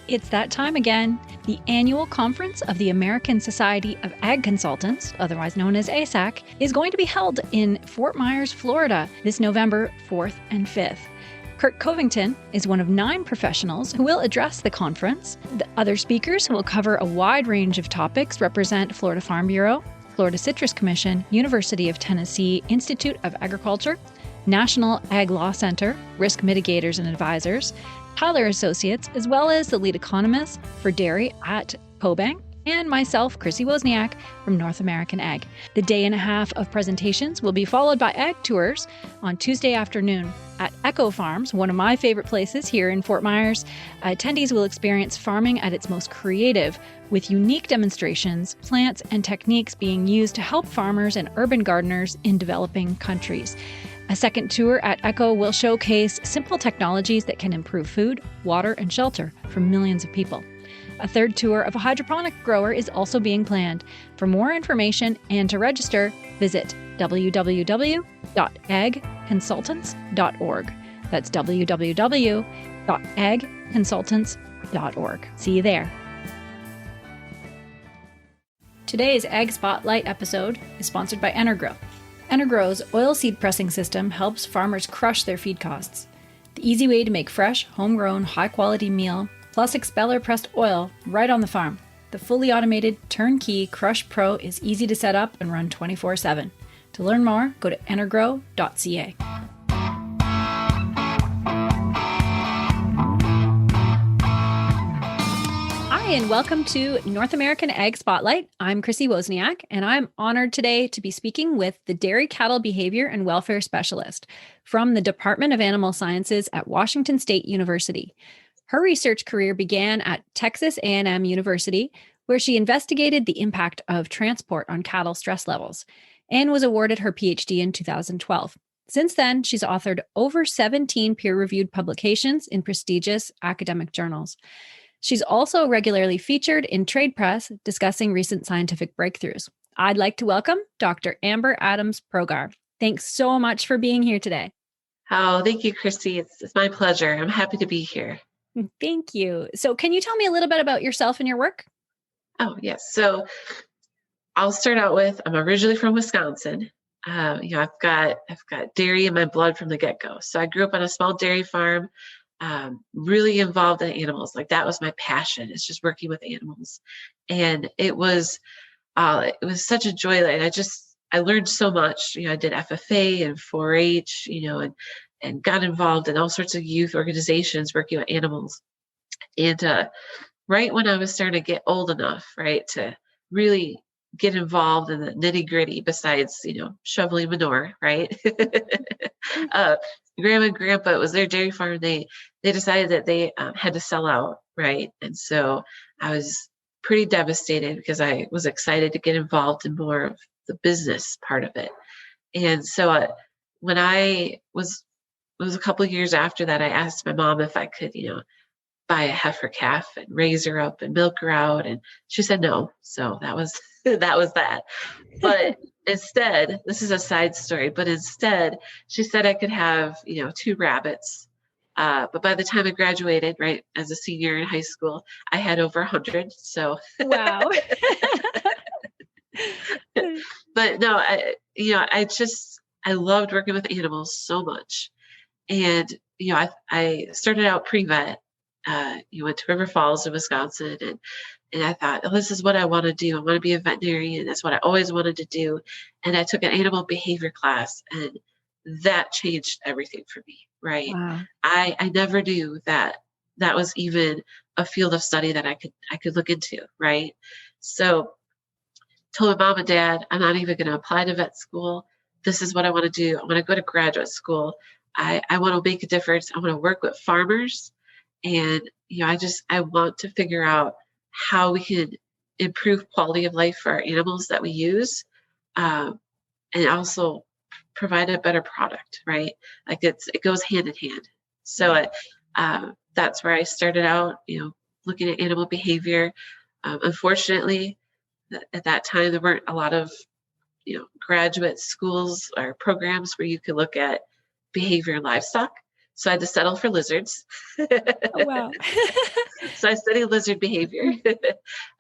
It's that time again. The annual conference of the American Society of Ag Consultants, otherwise known as ASAC, is going to be held in Fort Myers, Florida, this November 4th and 5th. Kurt Covington is one of 9 professionals who will address the conference. The other speakers who will cover a wide range of topics represent Florida Farm Bureau, Florida Citrus Commission, University of Tennessee Institute of Agriculture, National Ag Law Center, Risk Mitigators and Advisors, Tyler Associates, as well as the lead economist for dairy at CoBank, and myself, Chrissy Wozniak from North American Ag. The day and a half of presentations will be followed by ag tours on Tuesday afternoon at Echo Farms, one of my favorite places here in Fort Myers. Attendees will experience farming at its most creative, with unique demonstrations, plants, and techniques being used to help farmers and urban gardeners in developing countries. A second tour at Echo will showcase simple technologies that can improve food, water, and shelter for millions of people. A third tour of a hydroponic grower is also being planned. For more information and to register, visit www.agconsultants.org. That's www.agconsultants.org. See you there. Today's Ag Spotlight episode is sponsored by Energrow. Energrow's oilseed pressing system helps farmers crush their feed costs. The easy way to make fresh, homegrown, high-quality meal, plus expeller pressed oil right on the farm. The fully automated turnkey Crush Pro is easy to set up and run 24/7. To learn more, go to energrow.ca. Hi, and welcome to North American Ag Spotlight. I'm Chrissy Wozniak, and I'm honored today to be speaking with the Dairy Cattle Behavior and Welfare Specialist from the Department of Animal Sciences at Washington State University. Her research career began at Texas A&M University, where she investigated the impact of transport on cattle stress levels, and was awarded her PhD in 2012. Since then, she's authored over 17 peer-reviewed publications in prestigious academic journals. She's also regularly featured in trade press discussing recent scientific breakthroughs. I'd like to welcome Dr. Amber Adams-Progar. Thanks so much for being here today. Oh, thank you, Chrissy. It's my pleasure. I'm happy to be here. Thank you. So can you tell me a little bit about yourself and your work? Oh, yes. So I'll start out with, I'm originally from Wisconsin. I've got dairy in my blood from the get-go. So I grew up on a small dairy farm. Really involved in animals. Like that was my passion. It's just working with animals. And it was such a joy. And I learned so much. I did FFA and 4-H, and got involved in all sorts of youth organizations working with animals. And right when I was starting to get old enough, right, to really get involved in the nitty gritty besides, shoveling manure, right? Grandma and grandpa, it was their dairy farm. They decided that they had to sell out, right? And so I was pretty devastated because I was excited to get involved in more of the business part of it. And so when it was a couple of years after that, I asked my mom if I could, buy a heifer calf and raise her up and milk her out. And she said no. So that was that. But instead, this is a side story, but instead she said I could have, 2 rabbits. But by the time I graduated, right, as a senior in high school, I had over 100. So wow. But no, I loved working with animals so much. And, I started out pre-vet. Went to River Falls in Wisconsin, and I thought, oh, this is what I want to do. I want to be a veterinarian. That's what I always wanted to do. And I took an animal behavior class, and that changed everything for me, right? Wow. I never knew that was even a field of study that I could look into, right? So told my mom and dad, I'm not even going to apply to vet school. This is what I want to do. I want to go to graduate school. I want to make a difference. I want to work with farmers. And, I want to figure out how we can improve quality of life for our animals that we use, and also provide a better product, right? Like it goes hand in hand. So that's where I started out, looking at animal behavior. Unfortunately, at that time, there weren't a lot of, graduate schools or programs where you could look at behavior in livestock. So I had to settle for lizards. Oh, wow. So I studied lizard behavior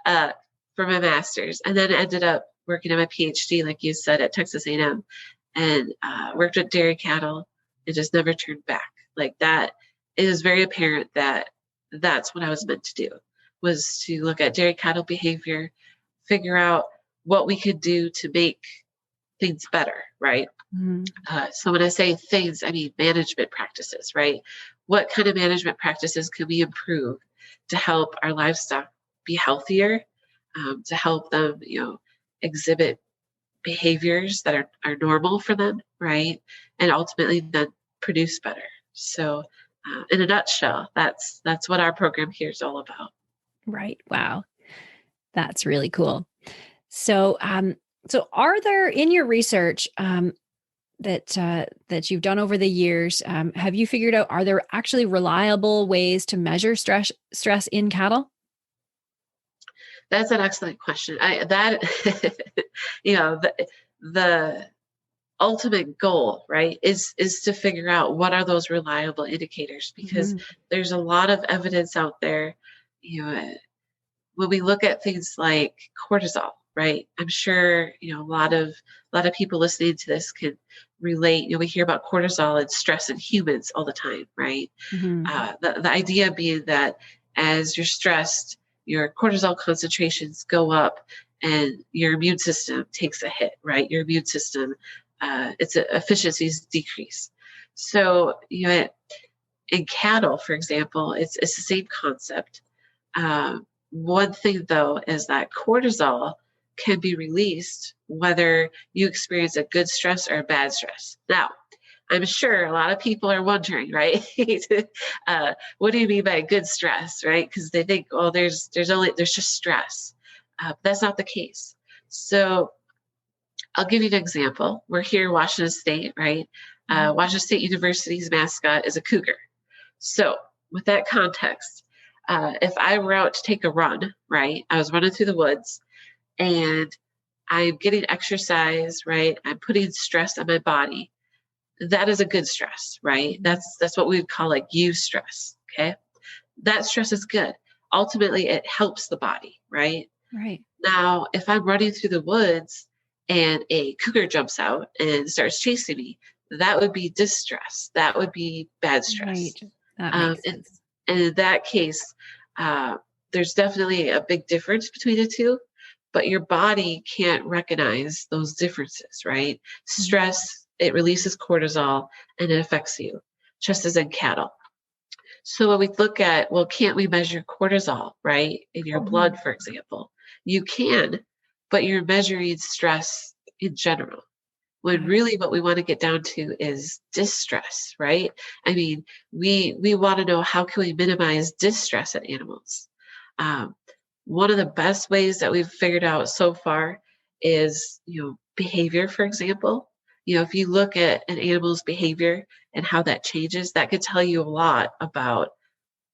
for my master's, and then ended up working on my PhD, like you said, at Texas A&M, and worked with dairy cattle and just never turned back. Like that, it is very apparent that that's what I was meant to do, was to look at dairy cattle behavior, figure out what we could do to make things better, right? Mm-hmm. So when I say things, I mean management practices, right? What kind of management practices can we improve to help our livestock be healthier, to help them, exhibit behaviors that are normal for them, right? And ultimately then produce better. So in a nutshell, that's what our program here is all about. Right. Wow. That's really cool. So, so are there in your research that you've done over the years, have you figured out, are there actually reliable ways to measure stress in cattle? That's an excellent question. The ultimate goal, right, is to figure out what are those reliable indicators, because Mm-hmm. there's a lot of evidence out there, when we look at things like cortisol, right? I'm sure, a lot of people listening to this can relate. We hear about cortisol and stress in humans all the time, right? Mm-hmm. The idea being that as you're stressed, your cortisol concentrations go up and your immune system takes a hit, right? Your immune system, its efficiencies decrease. So, in cattle, for example, it's the same concept. One thing, though, is that cortisol can be released whether you experience a good stress or a bad stress. Now, I'm sure a lot of people are wondering, right? What do you mean by good stress, right? Because they think, oh, there's just stress. That's not the case. So I'll give you an example. We're here in Washington State, right? Washington State University's mascot is a cougar. So with that context, if I were out to take a run, right? I was running through the woods and I'm getting exercise, right? I'm putting stress on my body. That is a good stress, right? That's what we would call like eustress. Okay. That stress is good. Ultimately, it helps the body, right? Right. Now, if I'm running through the woods and a cougar jumps out and starts chasing me, that would be distress. That would be bad stress. Right. That makes And sense. in that case, there's definitely a big difference between the two, but your body can't recognize those differences, right? Stress, it releases cortisol and it affects you, just as in cattle. So when we look at, well, can't we measure cortisol, right, in your blood, for example? You can, but you're measuring stress in general. When really what we want to get down to is distress, right? I mean, we want to know, how can we minimize distress in animals? One of the best ways that we've figured out so far is, behavior, for example. If you look at an animal's behavior and how that changes, that could tell you a lot about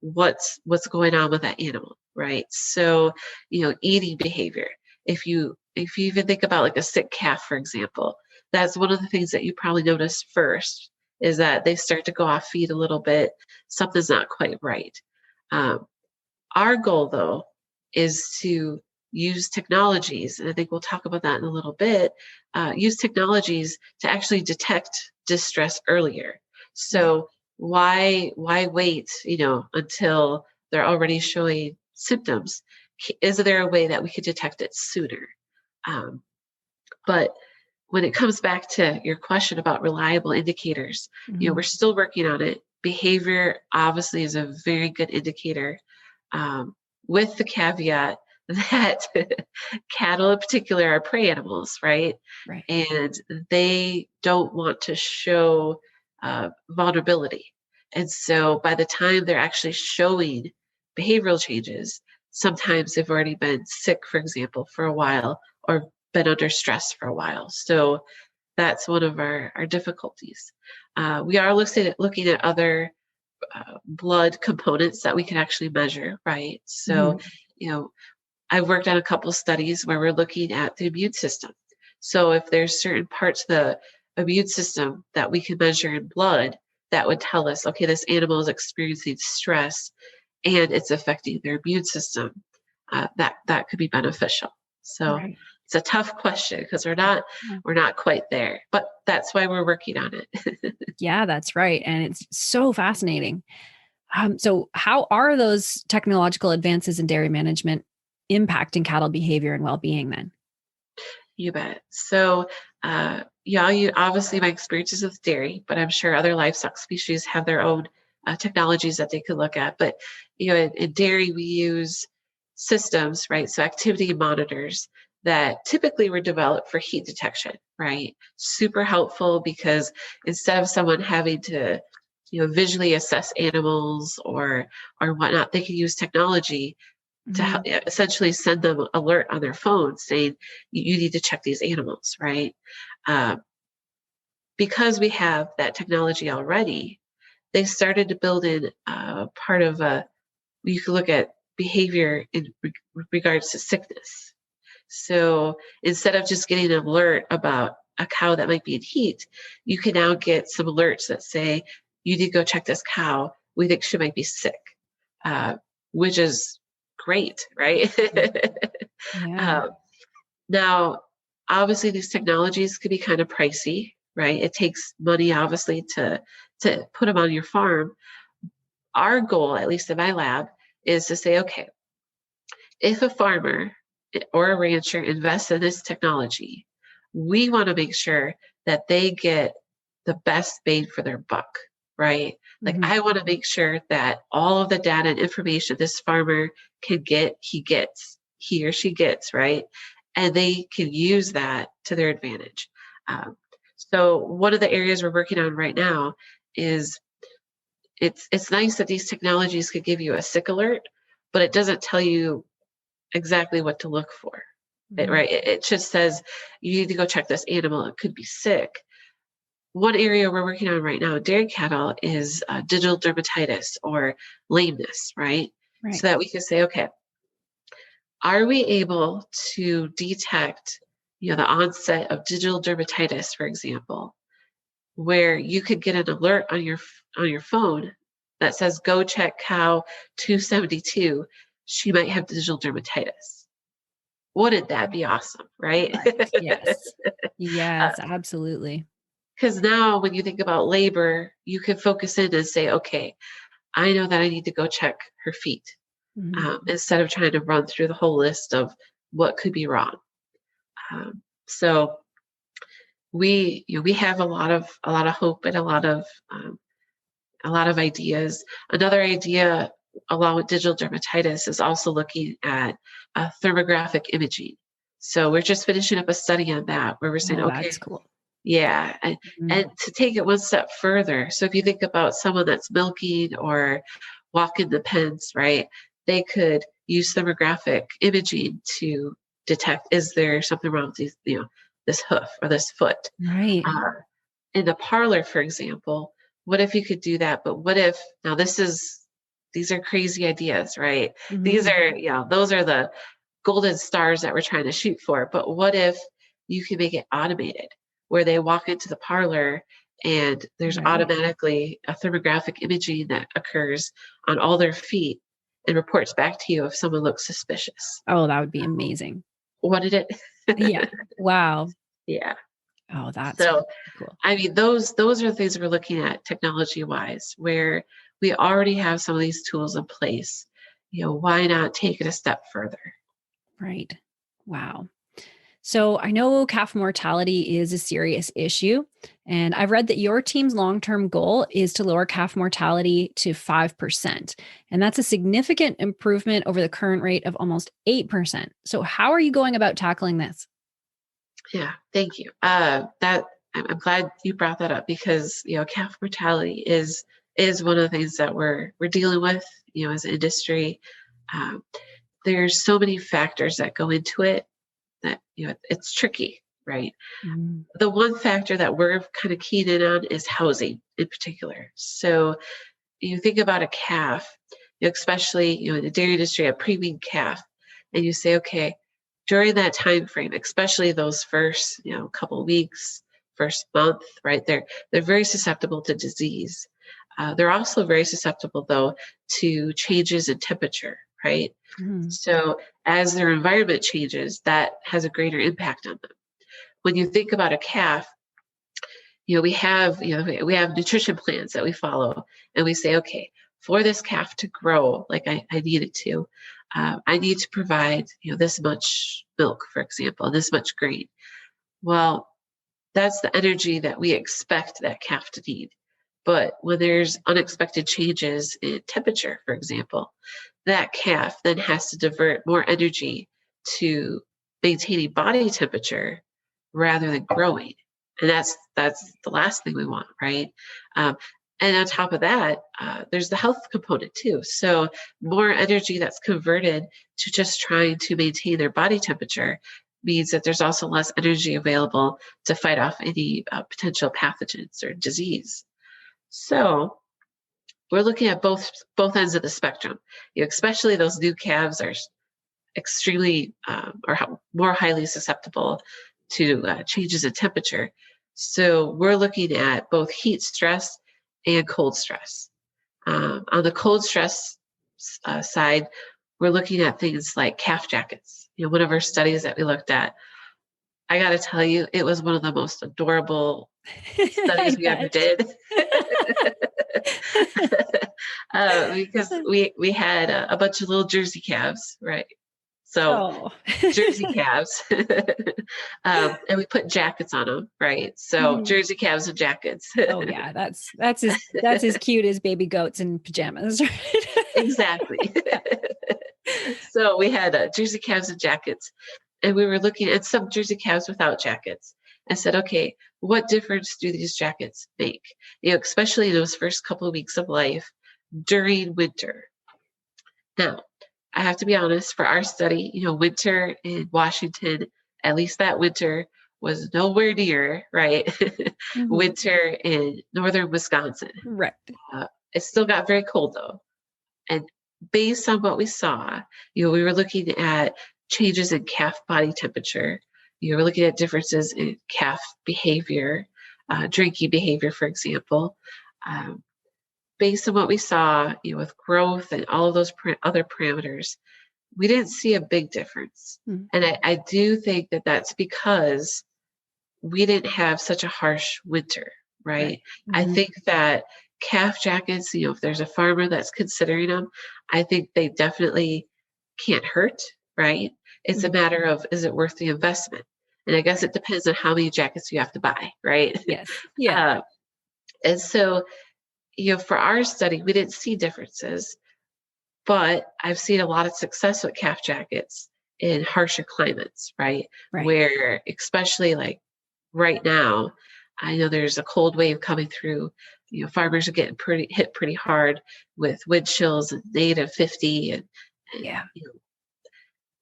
what's going on with that animal, right? So, eating behavior. If you even think about like a sick calf, for example, that's one of the things that you probably notice first, is that they start to go off feed a little bit. Something's not quite right. Our goal, though, is to use technologies, and I think we'll talk about that in a little bit, use technologies to actually detect distress earlier. So why wait, until they're already showing symptoms? Is there a way that we could detect it sooner? But when it comes back to your question about reliable indicators, we're still working on it. Behavior obviously is a very good indicator, with the caveat that cattle in particular are prey animals, right? Right. And they don't want to show vulnerability. And so by the time they're actually showing behavioral changes, sometimes they've already been sick, for example, for a while, or been under stress for a while. So that's one of our difficulties. We are looking at other blood components that we can actually measure, right? So, I've worked on a couple of studies where we're looking at the immune system. So if there's certain parts of the immune system that we can measure in blood, that would tell us, okay, this animal is experiencing stress and it's affecting their immune system, that could be beneficial. So Right. it's a tough question because Yeah. we're not quite there, but that's why we're working on it. Yeah, that's right. And it's so fascinating. So, how are those technological advances in dairy management impacting cattle behavior and well-being then? You bet. So, yeah, you obviously my experiences with dairy, but I'm sure other livestock species have their own technologies that they could look at. But in dairy, we use systems, right? So activity monitors that typically were developed for heat detection, right? Super helpful because instead of someone having to, visually assess animals or whatnot, they can use technology to Mhm. essentially send them alert on their phone saying you need to check these animals, right? Uh, because we have that technology already, they started to build in part of you can look at behavior in regards to sickness. So instead of just getting an alert about a cow that might be in heat, you can now get some alerts that say you need to go check this cow. We think she might be sick, uh, which is great, right? Yeah. um, Now, obviously, these technologies could be kind of pricey, right? It takes money, obviously, to put them on your farm. Our goal, at least in my lab, is to say, okay, if a farmer or a rancher invests in this technology, we want to make sure that they get the best bang for their buck, right? Like, Mhm. I want to make sure that all of the data and information this farmer can get, he or she gets, right? And they can use that to their advantage. Um, so, one of the areas we're working on right now is it's nice that these technologies could give you a sick alert, but it doesn't tell you exactly what to look for. Mhm. Right? It just says you need to go check this animal. It could be sick. One area we're working on right now in dairy cattle is digital dermatitis or lameness, right? Right. So that we can say, okay, are we able to detect, the onset of digital dermatitis, for example, where you could get an alert on your phone that says, "Go check cow 272. She might have digital dermatitis." Wouldn't that be awesome, right? Right. Yes. Uh, Yes, absolutely. Because now when you think about labor, you can focus in and say, okay, I know that I need to go check her feet, Mhm. instead of trying to run through the whole list of what could be wrong. So we have a lot of hope and a lot of ideas. Another idea along with digital dermatitis is also looking at thermographic imaging. So we're just finishing up a study on that where we're saying, Oh, that's okay, cool. yeah, Mhm. and to take it one step further. So if you think about someone that's milking or walking the pens, right? They could use thermographic imaging to detect, is there something wrong with this hoof or this foot? Right. Uh, in the parlor, for example, what if you could do that? But what if now these are crazy ideas, right? These Mhm. are, those are the golden stars that we're trying to shoot for. But what if you can make it automated where they walk into the parlor and there's Right. automatically a thermographic imaging that occurs on all their feet and reports back to you if someone looks suspicious. Oh, that would be amazing. What did Yeah. it? Wow. Yeah. Oh, that's So cool. I mean, those are things we're looking at technology-wise, where we already have some of these tools in place. Why not take it a step further? Right. Wow. So I know calf mortality is a serious issue, and I've read that your team's long term goal is to lower calf mortality to 5%. And that's a significant improvement over the current rate of almost 8%. So, how are you going about tackling this? Yeah, thank you. That I'm glad you brought that up because calf mortality is one of the things that we're dealing with, as an industry. Um, there's so many factors that go into it that it's tricky, right? Mm. The one factor that we're kind of keyed in on is housing in particular. So you think about a calf, especially in the dairy industry, a prewean calf, and you say, okay, during that time frame, especially those first couple weeks, first month, right? They're very susceptible to disease. They're also very susceptible, though, to changes in temperature, right? Mm-hmm. So as their environment changes, that has a greater impact on them. When you think about a calf, we have nutrition plans that we follow, and we say, okay, for this calf to grow like I need it to, I need to provide, this much milk, for example, this much grain. Well, that's the energy that we expect that calf to need. But when there's unexpected changes in temperature, for example, that calf then has to divert more energy to maintaining body temperature rather than growing. And that's the last thing we want, right? And on top of that, there's the health component too. So more energy that's converted to just trying to maintain their body temperature means that there's also less energy available to fight off any potential pathogens or disease. So we're looking at both ends of the spectrum. Especially those new calves are extremely or more highly susceptible to changes in temperature. So we're looking at both heat stress and cold stress. On the cold stress side, we're looking at things like calf jackets. One of our studies that we looked at, I got to tell you, it was one of the most adorable studies we ever did. Because we had a bunch of little Jersey calves, right? So Jersey calves, and we put jackets on them, right? So Jersey calves and jackets. Oh yeah, that's as cute as baby goats in pajamas, right? Exactly. So we had Jersey calves and jackets, and we were looking at some Jersey calves without jackets. I said, okay, what difference do these jackets make? Especially in those first couple of weeks of life during winter. Now, I have to be honest, for our study, winter in Washington, at least that winter, was nowhere near, right? Winter in northern Wisconsin. Right. It still got very cold though. And based on what we saw, we were looking at changes in calf body temperature. We're looking at differences in calf behavior, drinking behavior, for example. Based on what we saw, with growth and all of those other parameters, we didn't see a big difference. And I do think that that's because we didn't have such a harsh winter, right? I think that calf jackets, if there's a farmer that's considering them, I think they definitely can't hurt, right? It's a matter of, is it worth the investment? And I guess it depends on how many jackets you have to buy, right? Yes. Yeah. And so, for our study, we didn't see differences, but I've seen a lot of success with calf jackets in harsher climates, right? Where, especially like right now, I know there's a cold wave coming through. Farmers are getting hit pretty hard with wind chills and -50 and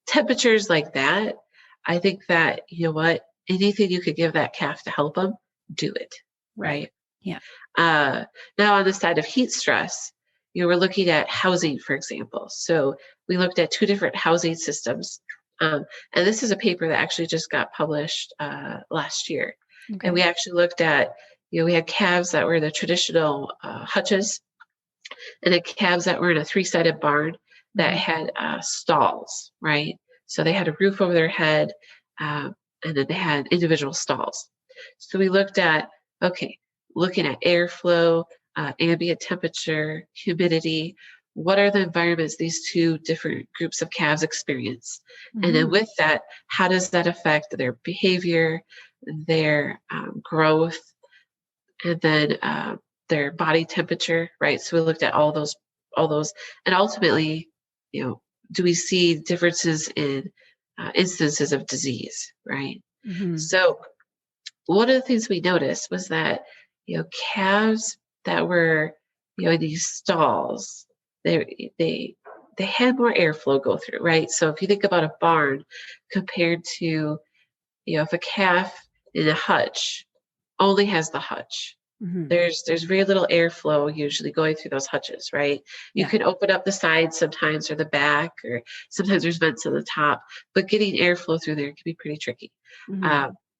temperatures like that. I think that, anything you could give that calf to help them, do it, right? Yeah. Now on the side of heat stress, we're looking at housing, for example. So we looked at 2 different housing systems. And this is a paper that actually just got published last year. Okay. And we actually looked at, we had calves that were the traditional hutches, and the calves that were in a 3-sided barn that had stalls, right? So they had a roof over their head, and then they had individual stalls. So we looked at, looking at airflow, ambient temperature, humidity, what are the environments these 2 different groups of calves experience? And then with that, how does that affect their behavior, their growth, and then their body temperature, right? So we looked at all those, and ultimately, do we see differences in instances of disease, right? So one of the things we noticed was that, calves that were, in these stalls, they had more airflow go through, right? So if you think about a barn compared to, if a calf in a hutch only has the hutch, there's very little airflow usually going through those hutches, right? You can open up the sides sometimes or the back, or sometimes there's vents on the top, but getting airflow through there can be pretty tricky.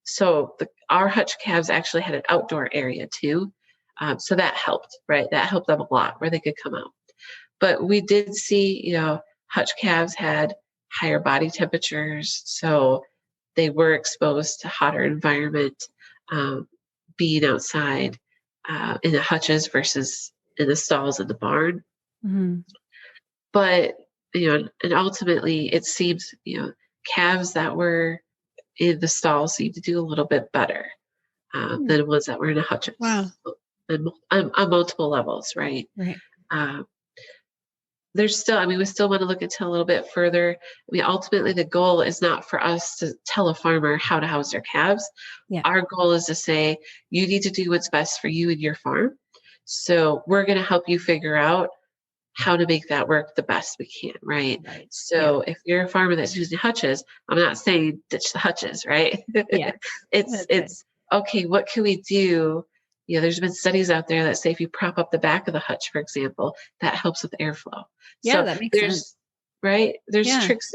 So our hutch calves actually had an outdoor area too. So that helped, right? That helped them a lot where they could come out. But we did see, hutch calves had higher body temperatures. So they were exposed to hotter environment, being outside in the hutches versus in the stalls in the barn. Mm-hmm. But, and ultimately it seems, calves that were in the stall seemed to do a little bit better than ones that were in the hutches. Wow. On multiple levels, right? Right. There's still, we still want to look into a little bit further. Ultimately, the goal is not for us to tell a farmer how to house their calves. Yeah. Our goal is to say, you need to do what's best for you and your farm. So we're going to help you figure out how to make that work the best we can, right? So if you're a farmer that's using hutches, I'm not saying ditch the hutches, right? Yeah. It's okay, what can we do? There's been studies out there that say if you prop up the back of the hutch, for example, that helps with airflow. Yeah, So that makes sense. Right? There's tricks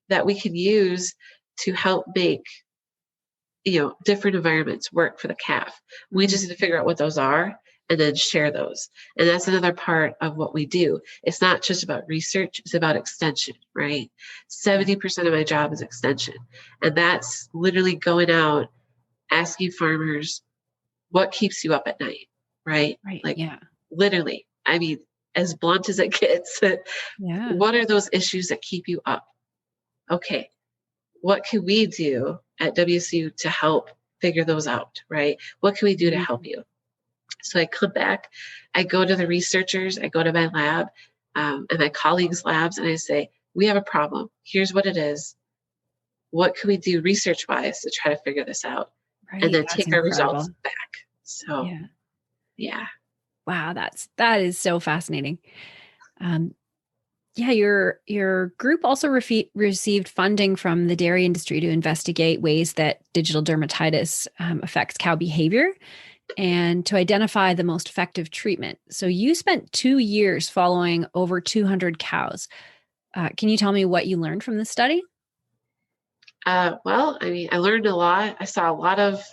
that we can use to help make, different environments work for the calf. We just need to figure out what those are and then share those. And that's another part of what we do. It's not just about research, it's about extension, right? 70% of my job is extension. And that's literally going out, asking farmers, what keeps you up at night, right? Literally, as blunt as it gets, what are those issues that keep you up? Okay, what can we do at WSU to help figure those out, right? What can we do to help you? So I come back, I go to the researchers, I go to my lab and my colleagues' labs, and I say, we have a problem. Here's what it is. What can we do research-wise to try to figure this out? Right. And then That's take our results back. So, yeah. Wow, that is so fascinating. Your group also received funding from the dairy industry to investigate ways that digital dermatitis affects cow behavior and to identify the most effective treatment. So you spent 2 years following over 200 cows. Can you tell me what you learned from this study? Well, I learned a lot. I saw a lot of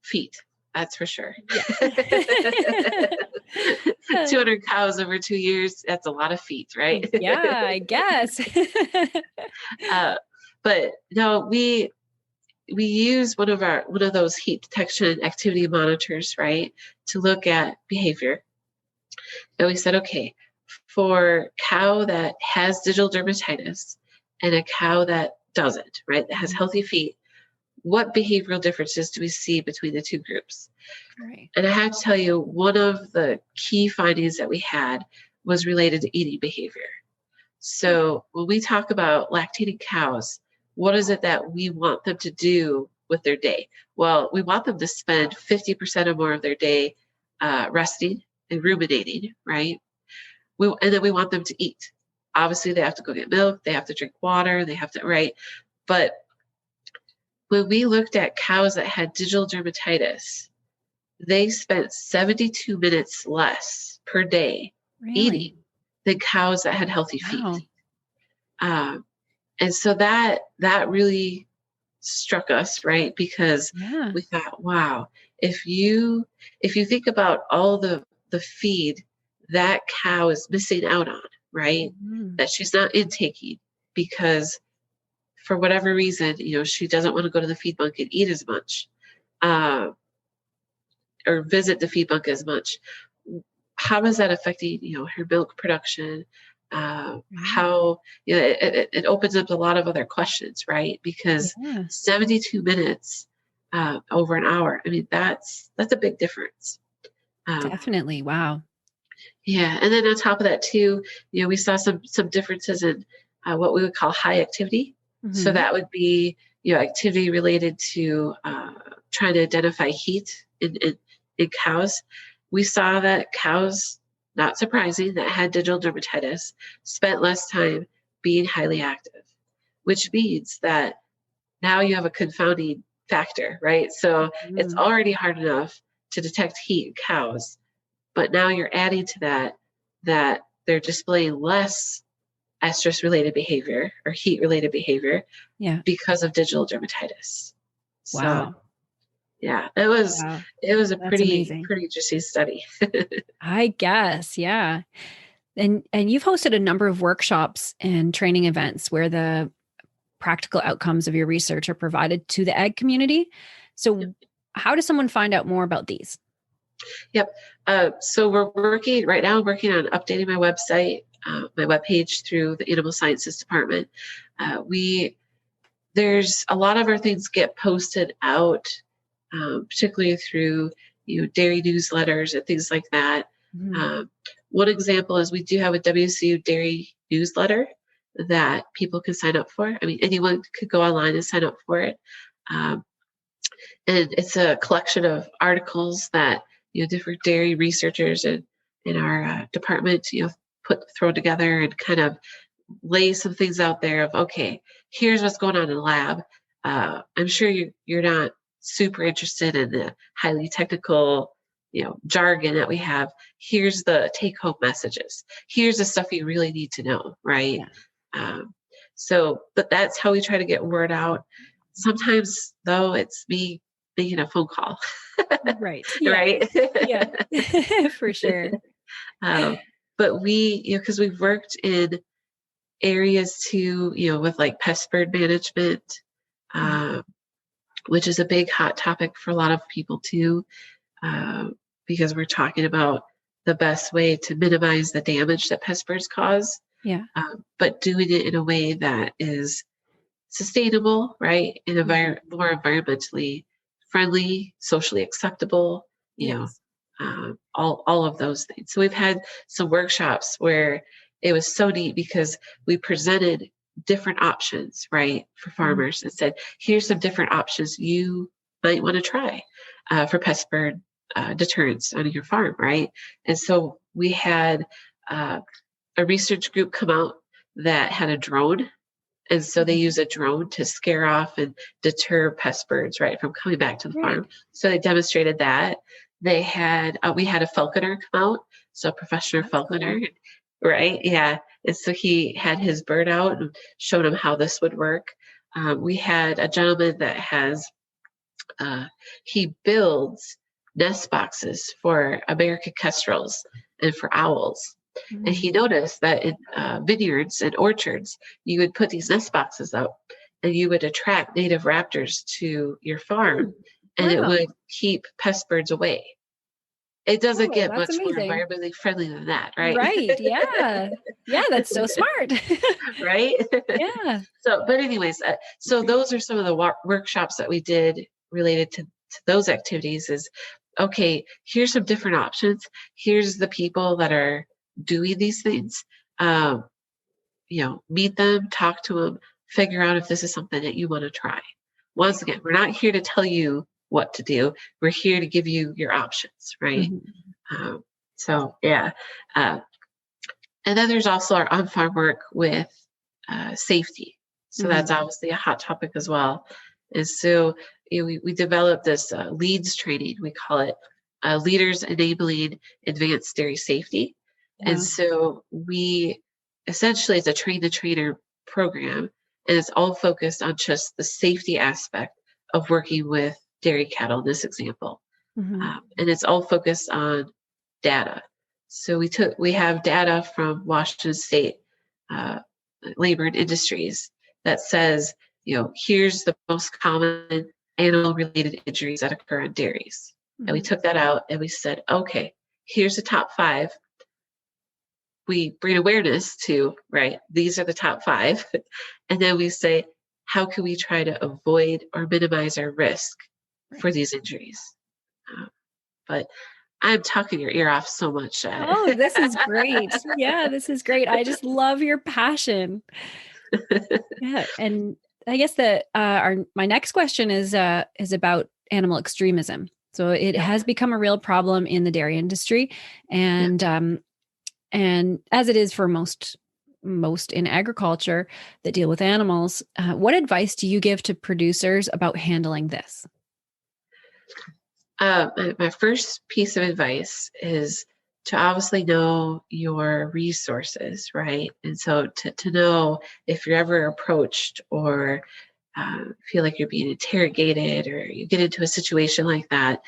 feet. That's for sure. Yeah. 200 cows over 2 years. That's a lot of feet, right? Yeah, I guess. But no, we use one of those heat detection activity monitors, right, to look at behavior. And we said, okay, for cow that has digital dermatitis and a cow that doesn't, right, that has healthy feet, what behavioral differences do we see between the two groups? Right. And I have to tell you, one of the key findings that we had was related to eating behavior. So when we talk about lactating cows, what is it that we want them to do with their day? Well, we want them to spend 50% or more of their day resting and ruminating, right? And then we want them to eat. Obviously, they have to go get milk, they have to drink water, they have to, right? But when we looked at cows that had digital dermatitis, they spent 72 minutes less per day eating than cows that had healthy feet. And so that really struck us, right? Because we thought, wow, if you think about all the feed that cow is missing out on, right? That she's not intaking because for whatever reason, she doesn't want to go to the feed bunk and eat as much, or visit the feed bunk as much. How is that affecting, her milk production? How, it opens up a lot of other questions, right? Because 72 minutes over an hour, that's a big difference. Definitely. Wow. Yeah. And then on top of that too, we saw some differences in what we would call high activity. So that would be, activity related to trying to identify heat in cows. We saw that cows, not surprising, that had digital dermatitis spent less time being highly active, which means that now you have a confounding factor, right? So it's already hard enough to detect heat in cows, but now you're adding to that they're displaying less estrus-related behavior or heat-related behavior because of digital dermatitis. Wow. Yeah, Wow, it was a that's amazing. pretty interesting study. I guess, yeah. And you've hosted a number of workshops and training events where the practical outcomes of your research are provided to the ag community. So how does someone find out more about these? Yep. So we're working right now. I'm working on updating my website, my webpage through the Animal Sciences Department. We There's a lot of our things get posted out, particularly through dairy newsletters and things like that. Mhm. Um, One example is we do have a WCU dairy newsletter that people can sign up for. I mean, anyone could go online and sign up for it. Um, and it's a collection of articles that different dairy researchers in our department throw together and kind of lay some things out there of, okay, here's what's going on in the lab. I'm sure you're not super interested in the highly technical jargon that we have. Here's the take home messages. Here's the stuff you really need to know, right? Yeah. um, but that's how we try to get word out. Sometimes though, it's me making a phone call. Right. Yeah. Right. Yeah. For sure. um, but because we've worked in areas too, with like pest bird management, Mhm. um, which is a big hot topic for a lot of people too, uh, because we're talking about the best way to minimize the damage that pest birds cause, Yeah. but doing it in a way that is sustainable, right? In Mhm. more environmentally friendly, socially acceptable, you know, Yes. all of those things. So we've had some workshops where it was so neat because we presented different options, right, for Mhm. farmers and said, here's some different options you might want to try for pest bird deterrence on your farm, right? And so we had uh, a research group come out that had a drone, and so they Mhm. use a drone to scare off and deter pest birds, right, from coming back to the Great. farm. So they demonstrated that. We had a falconer come out, so a professional That's falconer, cool. right? Yeah. And so he had his bird out and showed him how this would work. We had a gentleman that uh, he builds nest boxes for American kestrels and for owls. And Mhm. he noticed that in vineyards and orchards, you would put these nest boxes up and you would attract native raptors to your Hmm. farm, and it Wow. would keep pest birds away. It doesn't Oh, get that's much more amazing. environmentally friendly than that, right? Right. Yeah. Yeah, that's so smart. Right? Yeah. But anyways, so those are some of the workshops that we did related to those activities. Is okay, here's some different options. Here's the people that are doing these things. Um, Meet them, talk to them, figure out if this is something that you want to try. Once again, we're not here to tell you what to do. We're here to give you your options, right? Mhm. Um, yeah. Uh, and then there's also our on-farm work with safety. So that's Mhm. obviously a hot topic as well. And so we developed this leads training, we call it Leaders Enabling Advanced Dairy Safety. And Wow. so we essentially, it's a train the trainer program, and it's all focused on just the safety aspect of working with dairy cattle in this example. Mhm. And it's all focused on data. So we have data from Washington State uh, Labor and Industries that says, here's the most common animal-related injuries that occur in dairies. And we Mhm. took that out and we said, okay, here's the top 5. We bring awareness to, right, these are the top 5. And then we say, how can we try to avoid or minimize our risk Right. for these injuries? But I'm talking your ear off so much. Oh, this is great. Yeah, this is great. I just love your passion. Yeah, and I guess that our my next question is about animal extremism. So it Yep, has become a real problem in the dairy industry, yep. and as it is for most in agriculture that deal with animals, what advice do you give to producers about handling this? My first piece of advice is to obviously know your resources, right? And so to know if you're ever approached or feel like you're being interrogated or you get into a situation like that,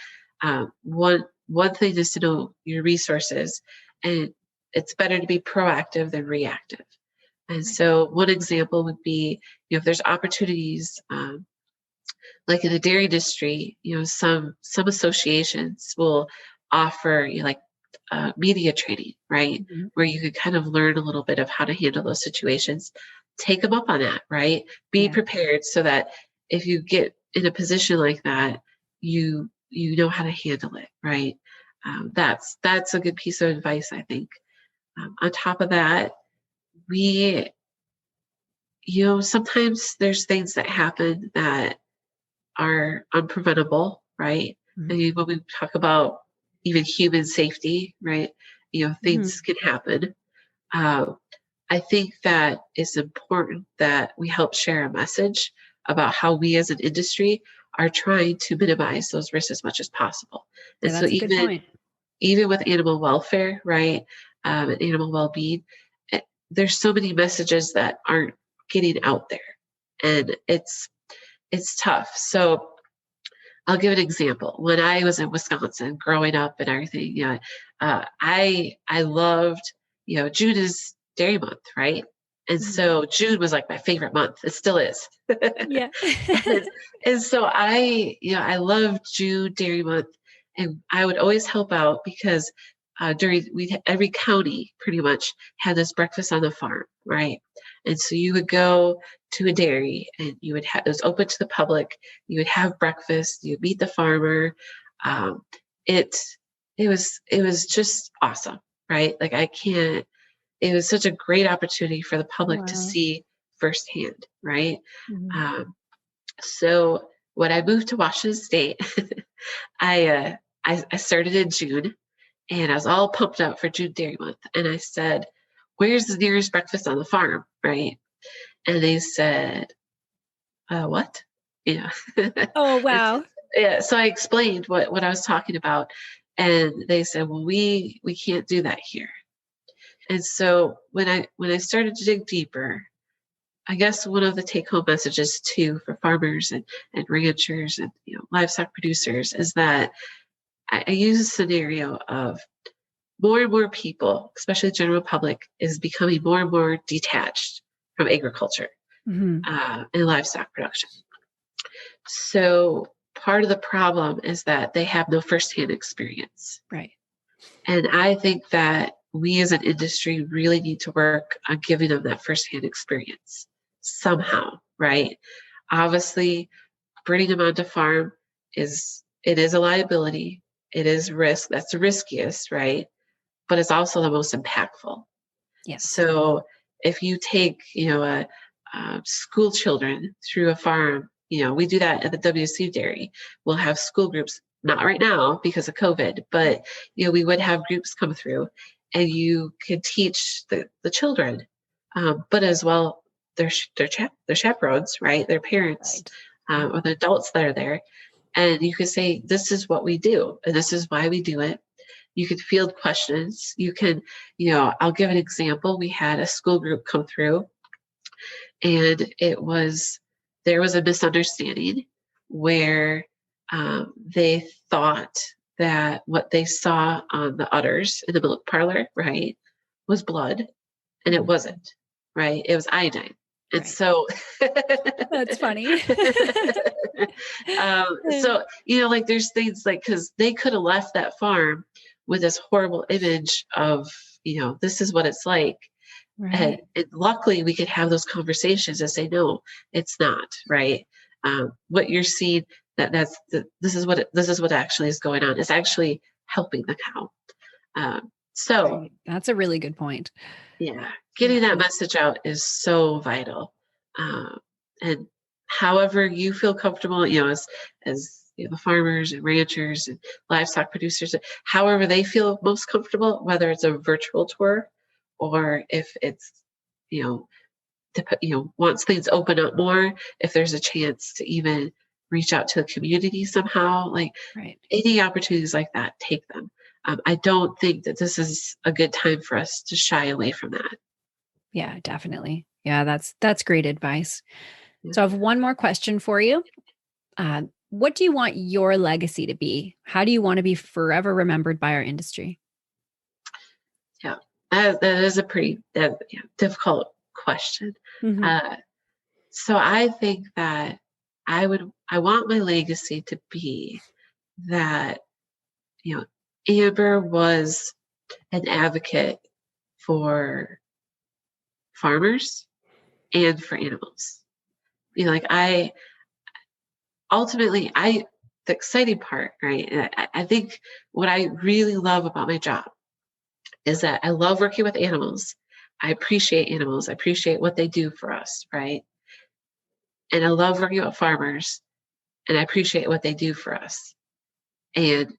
one thing is to know your resources, and it's better to be proactive than reactive. And so one example would be, if there's opportunities, like in the dairy industry, some associations will offer media training, right? Mm-hmm. Where you can kind of learn a little bit of how to handle those situations. Take them up on that, right? Be prepared so that if you get in a position like that, you know how to handle it, right? That's a good piece of advice, I think. On top of that, we, sometimes there's things that happen that are unpreventable, right? Mm-hmm. I mean, when we talk about even human safety, right? Things can happen. I think that it's important that we help share a message about how we as an industry are trying to minimize those risks as much as possible. And Yeah, so that's a good point. even with animal welfare, right, and animal well-being, there's so many messages that aren't getting out there, and it's tough. So I'll give an example. When I was in Wisconsin growing up and everything, I loved, June is dairy month, right? And so June was like my favorite month. It still is. Yeah. and so I loved June dairy month, and I would always help out because every county pretty much had this breakfast on the farm, right? And so you would go to a dairy and you would have, it was open to the public. You would have breakfast, you'd meet the farmer. It was just awesome, right? Like it was such a great opportunity for the public to see firsthand, right? Mm-hmm. So when I moved to Washington State, I started in June, and I was all pumped up for June Dairy Month. And I said, "Where's the nearest breakfast on the farm?" Right? And they said, "What?" Yeah. Oh, wow. Yeah. So I explained what I was talking about, and they said, "Well, we can't do that here." And so when I started to dig deeper, I guess one of the take-home messages too for farmers and ranchers and livestock producers is that I use a scenario of more and more people, especially the general public, is becoming more and more detached from agriculture and livestock production. So part of the problem is that they have no firsthand experience. Right. And I think that we as an industry really need to work on giving them that firsthand experience somehow, right? Obviously, bringing them onto farm is a liability. It is risk. That's the riskiest, right? But it's also the most impactful. Yes. So if you take, school children through a farm, we do that at the WC Dairy. We'll have school groups, not right now because of COVID, but, we would have groups come through, and you could teach the children, but as well, their chaperones, right? Their parents, or the adults that are there. And you could say, this is what we do, and this is why we do it. You could field questions. You can, I'll give an example. We had a school group come through, and there was a misunderstanding where they thought that what they saw on the udders in the milk parlor, right, was blood, and it wasn't, right? It was iodine. And so that's funny. So, there's things like, because they could have left that farm with this horrible image of, this is what it's like. Right. And luckily we could have those conversations and say, no, it's not, right? What you're seeing, this is what actually is going on. It's actually helping the cow. So that's a really good point. Yeah, getting that message out is so vital. And however you feel comfortable, as the farmers and ranchers and livestock producers, however they feel most comfortable, whether it's a virtual tour or if it's, once things open up more, if there's a chance to even reach out to the community somehow, any opportunities like that, take them. I don't think that this is a good time for us to shy away from that. Yeah, definitely. Yeah, that's great advice. So I have one more question for you. What do you want your legacy to be? How do you want to be forever remembered by our industry? Yeah, that is a pretty difficult question. Mm-hmm. So I think that I want my legacy to be that, Amber was an advocate for farmers and for animals. The exciting part, right? I think what I really love about my job is that I love working with animals. I appreciate animals. I appreciate what they do for us, right? And I love working with farmers, and I appreciate what they do for us. And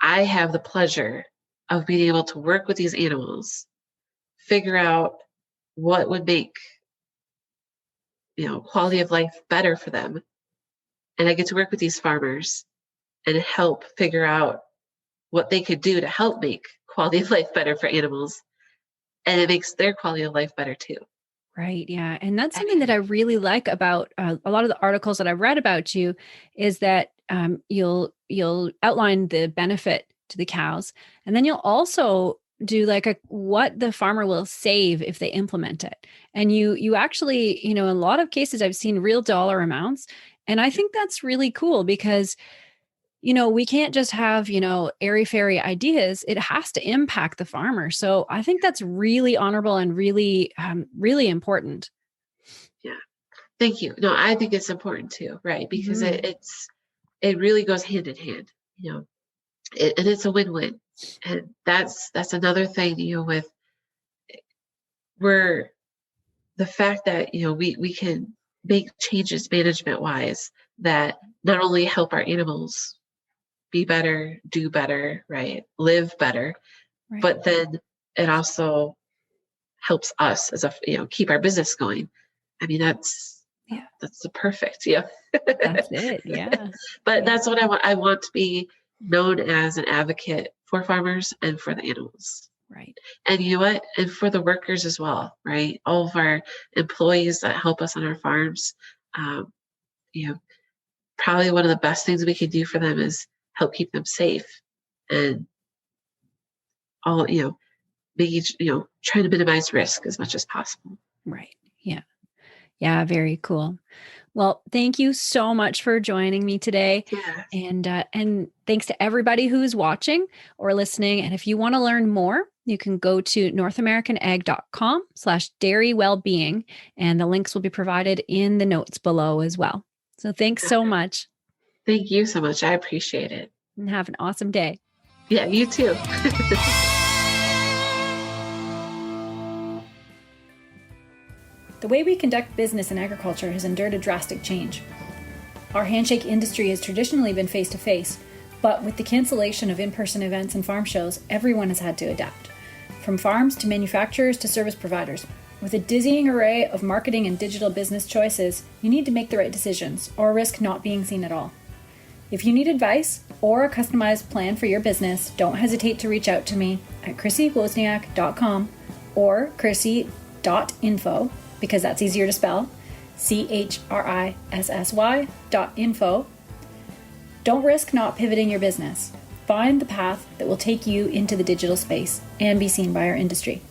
I have the pleasure of being able to work with these animals, figure out what would make, quality of life better for them. And I get to work with these farmers and help figure out what they could do to help make quality of life better for animals. And it makes their quality of life better too. Right. Yeah. And that's something that I really like about a lot of the articles that I've read about you is that you'll outline the benefit to the cows, and then you'll also do like what the farmer will save if they implement it. And you actually, in a lot of cases I've seen real dollar amounts. And I think that's really cool because we can't just have, airy-fairy ideas. It has to impact the farmer. So I think that's really honorable and really, really important. Yeah. Thank you. No, I think it's important too, right? Because Mm-hmm. it really goes hand in hand, and it's a win-win. And that's another thing, with where the fact that, we can make changes management wise that not only help our animals be better, do better, right? Live better, Right. but then it also helps us as keep our business going. I mean, that's the perfect, That's it. Yeah. But that's what I want. I want to be known as an advocate for farmers and for the animals. Right. And you know what? And for the workers as well, right? All of our employees that help us on our farms, probably one of the best things we can do for them is help keep them safe and all, making, trying to minimize risk as much as possible. Right. Yeah. Yeah. Very cool. Well, thank you so much for joining me today. Yeah. And thanks to everybody who's watching or listening. And if you want to learn more, you can go to northamericanag.com/dairy wellbeing, and the links will be provided in the notes below as well. So thanks so much. Thank you so much. I appreciate it. And have an awesome day. Yeah, you too. The way we conduct business in agriculture has endured a drastic change. Our handshake industry has traditionally been face-to-face, but with the cancellation of in-person events and farm shows, everyone has had to adapt. From farms to manufacturers to service providers. With a dizzying array of marketing and digital business choices, you need to make the right decisions or risk not being seen at all. If you need advice or a customized plan for your business, don't hesitate to reach out to me at chrissywozniak.com or chrissy.info, because that's easier to spell, CHRISSY.info. Don't risk not pivoting your business. Find the path that will take you into the digital space and be seen by our industry.